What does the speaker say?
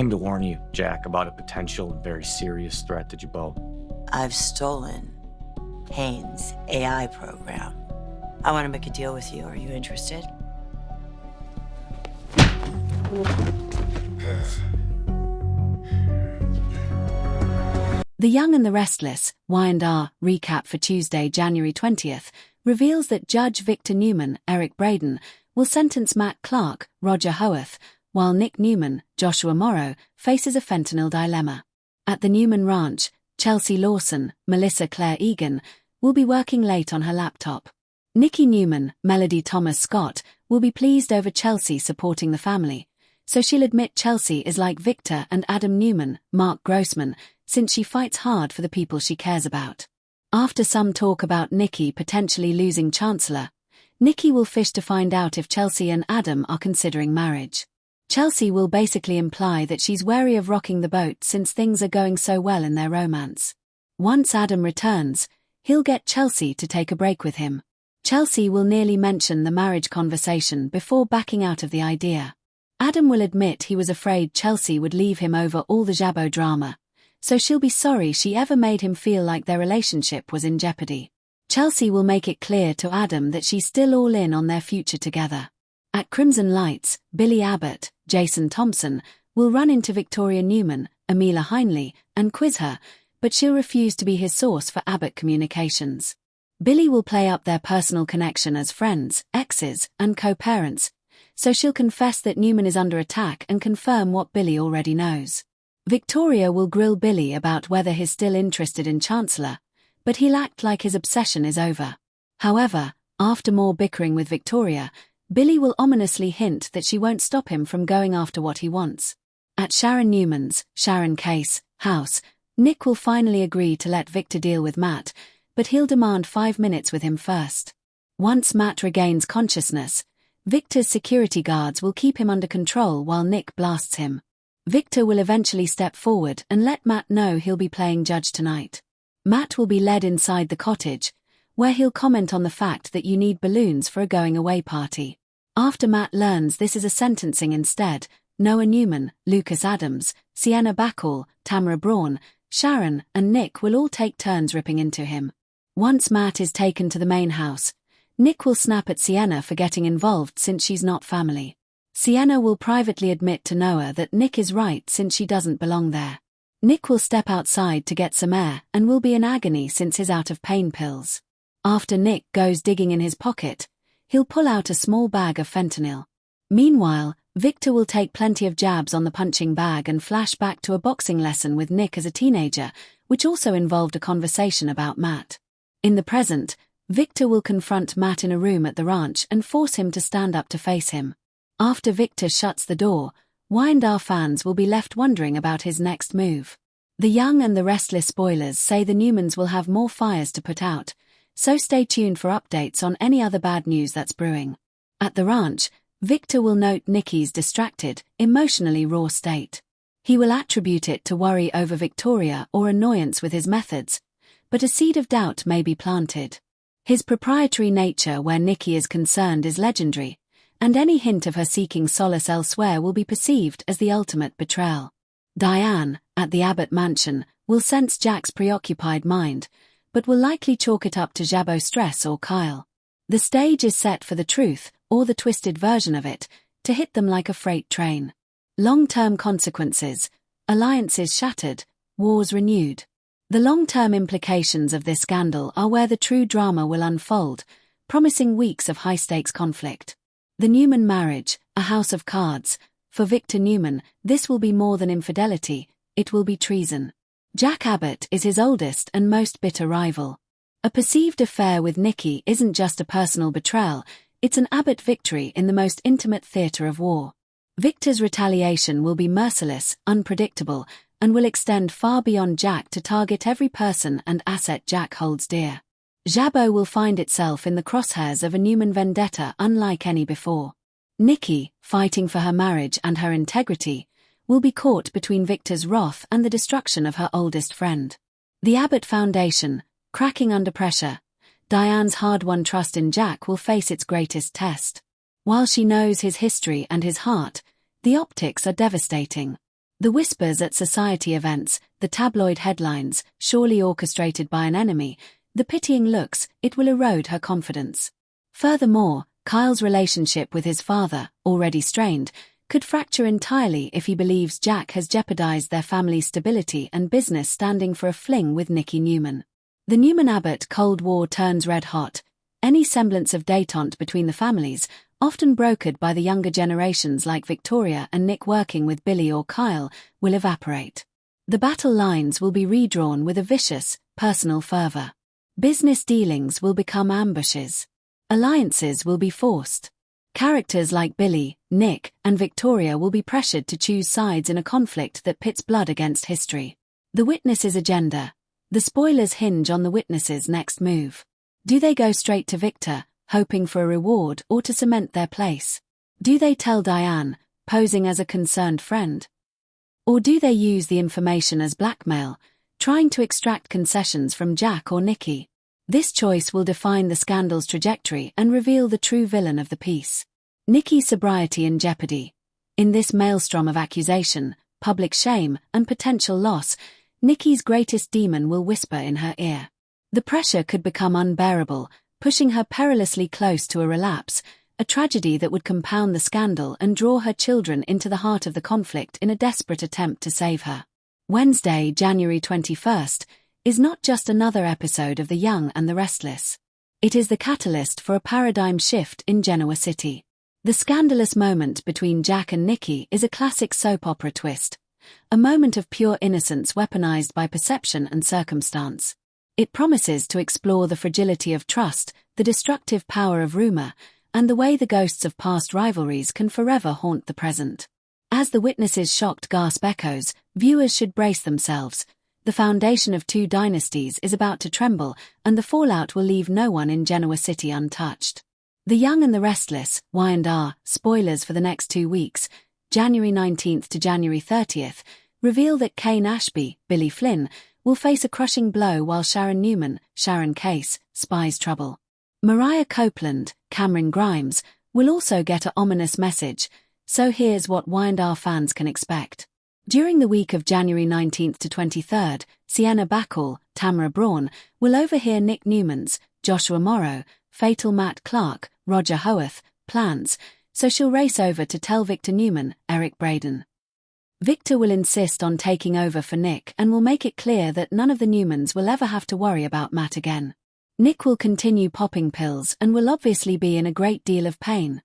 Came to warn you, Jack, about a potential and very serious threat to you both. I've stolen Haynes' AI program. I want to make a deal with you. Are you interested? The Young and the Restless, Y&R, recap for Tuesday, January 20th, reveals that Judge Victor Newman, Eric Braden, will sentence Matt Clark, Roger Howarth, while Nick Newman, Joshua Morrow, faces a fentanyl dilemma. At the Newman Ranch, Chelsea Lawson, Melissa Claire Egan, will be working late on her laptop. Nikki Newman, Melody Thomas Scott, will be pleased over Chelsea supporting the family, so she'll admit Chelsea is like Victor and Adam Newman, Mark Grossman, since she fights hard for the people she cares about. After some talk about Nikki potentially losing Chancellor, Nikki will fish to find out if Chelsea and Adam are considering marriage. Chelsea will basically imply that she's wary of rocking the boat since things are going so well in their romance. Once Adam returns, he'll get Chelsea to take a break with him. Chelsea will nearly mention the marriage conversation before backing out of the idea. Adam will admit he was afraid Chelsea would leave him over all the Jabbo drama, so she'll be sorry she ever made him feel like their relationship was in jeopardy. Chelsea will make it clear to Adam that she's still all in on their future together. At Crimson Lights, Billy Abbott, Jason Thompson, will run into Victoria Newman, Amila Heinley, and quiz her, but she'll refuse to be his source for Abbott communications. Billy will play up their personal connection as friends, exes, and co-parents, so she'll confess that Newman is under attack and confirm what Billy already knows. Victoria will grill Billy about whether he's still interested in Chancellor, but he'll act like his obsession is over. However, after more bickering with Victoria, Billy will ominously hint that she won't stop him from going after what he wants. At Sharon Newman's, Sharon Case, house, Nick will finally agree to let Victor deal with Matt, but he'll demand 5 minutes with him first. Once Matt regains consciousness, Victor's security guards will keep him under control while Nick blasts him. Victor will eventually step forward and let Matt know he'll be playing judge tonight. Matt will be led inside the cottage, where he'll comment on the fact that you need balloons for a going-away party. After Matt learns this is a sentencing instead, Noah Newman, Lucas Adams, Sienna Bacall, Tamara Braun, Sharon, and Nick will all take turns ripping into him. Once Matt is taken to the main house, Nick will snap at Sienna for getting involved since she's not family. Sienna will privately admit to Noah that Nick is right since she doesn't belong there. Nick will step outside to get some air and will be in agony since he's out of pain pills. After Nick goes digging in his pocket, he'll pull out a small bag of fentanyl. Meanwhile, Victor will take plenty of jabs on the punching bag and flash back to a boxing lesson with Nick as a teenager, which also involved a conversation about Matt. In the present, Victor will confront Matt in a room at the ranch and force him to stand up to face him. After Victor shuts the door, Y&R fans will be left wondering about his next move. The Young and the Restless spoilers say the Newmans will have more fires to put out, so stay tuned for updates on any other bad news that's brewing. At the ranch, Victor will note Nikki's distracted, emotionally raw state. He will attribute it to worry over Victoria or annoyance with his methods, but a seed of doubt may be planted. His proprietary nature where Nikki is concerned is legendary, and any hint of her seeking solace elsewhere will be perceived as the ultimate betrayal. Diane, at the Abbott mansion, will sense Jack's preoccupied mind, but will likely chalk it up to Jabbo stress or Kyle. The stage is set for the truth, or the twisted version of it, to hit them like a freight train. Long-term consequences, alliances shattered, wars renewed. The long-term implications of this scandal are where the true drama will unfold, promising weeks of high-stakes conflict. The Newman marriage, a house of cards. For Victor Newman, this will be more than infidelity, it will be treason. Jack Abbott is his oldest and most bitter rival. A perceived affair with Nikki isn't just a personal betrayal, it's an Abbott victory in the most intimate theatre of war. Victor's retaliation will be merciless, unpredictable, and will extend far beyond Jack to target every person and asset Jack holds dear. Jabbo will find itself in the crosshairs of a Newman vendetta unlike any before. Nikki, fighting for her marriage and her integrity, will be caught between Victor's wrath and the destruction of her oldest friend. The Abbott Foundation, cracking under pressure, Diane's hard-won trust in Jack will face its greatest test. While she knows his history and his heart, the optics are devastating. The whispers at society events, the tabloid headlines, surely orchestrated by an enemy, the pitying looks, it will erode her confidence. Furthermore, Kyle's relationship with his father, already strained, could fracture entirely if he believes Jack has jeopardized their family's stability and business standing for a fling with Nikki Newman. The Newman-Abbott Cold War turns red hot. Any semblance of détente between the families, often brokered by the younger generations like Victoria and Nick working with Billy or Kyle, will evaporate. The battle lines will be redrawn with a vicious, personal fervor. Business dealings will become ambushes. Alliances will be forced. Characters like Billy, Nick, and Victoria will be pressured to choose sides in a conflict that pits blood against history. The witness's agenda. The spoilers hinge on the witness's next move. Do they go straight to Victor, hoping for a reward, or to cement their place? Do they tell Diane, posing as a concerned friend? Or do they use the information as blackmail, trying to extract concessions from Jack or Nikki? This choice will define the scandal's trajectory and reveal the true villain of the piece. Nikki's sobriety in jeopardy. In this maelstrom of accusation, public shame, and potential loss, Nikki's greatest demon will whisper in her ear. The pressure could become unbearable, pushing her perilously close to a relapse, a tragedy that would compound the scandal and draw her children into the heart of the conflict in a desperate attempt to save her. Wednesday, January 21st, is not just another episode of The Young and the Restless. It is the catalyst for a paradigm shift in Genoa City. The scandalous moment between Jack and Nikki is a classic soap opera twist, a moment of pure innocence weaponized by perception and circumstance. It promises to explore the fragility of trust, the destructive power of rumor, and the way the ghosts of past rivalries can forever haunt the present. As the witnesses' shocked gasp echoes, viewers should brace themselves. The foundation of two dynasties is about to tremble, and the fallout will leave no one in Genoa City untouched. The Young and the Restless, Y&R, spoilers for the next 2 weeks, January 19th to January 30th, reveal that Kane Ashby, Billy Flynn, will face a crushing blow while Sharon Newman, Sharon Case, spies trouble. Mariah Copeland, Cameron Grimes, will also get an ominous message, so here's what Y&R fans can expect. During the week of January 19th to 23rd, Sienna Bacall, Tamara Braun, will overhear Nick Newman's, Joshua Morrow, fatal Matt Clark, Roger Howarth, plans, so she'll race over to tell Victor Newman, Eric Braeden. Victor will insist on taking over for Nick and will make it clear that none of the Newmans will ever have to worry about Matt again. Nick will continue popping pills and will obviously be in a great deal of pain.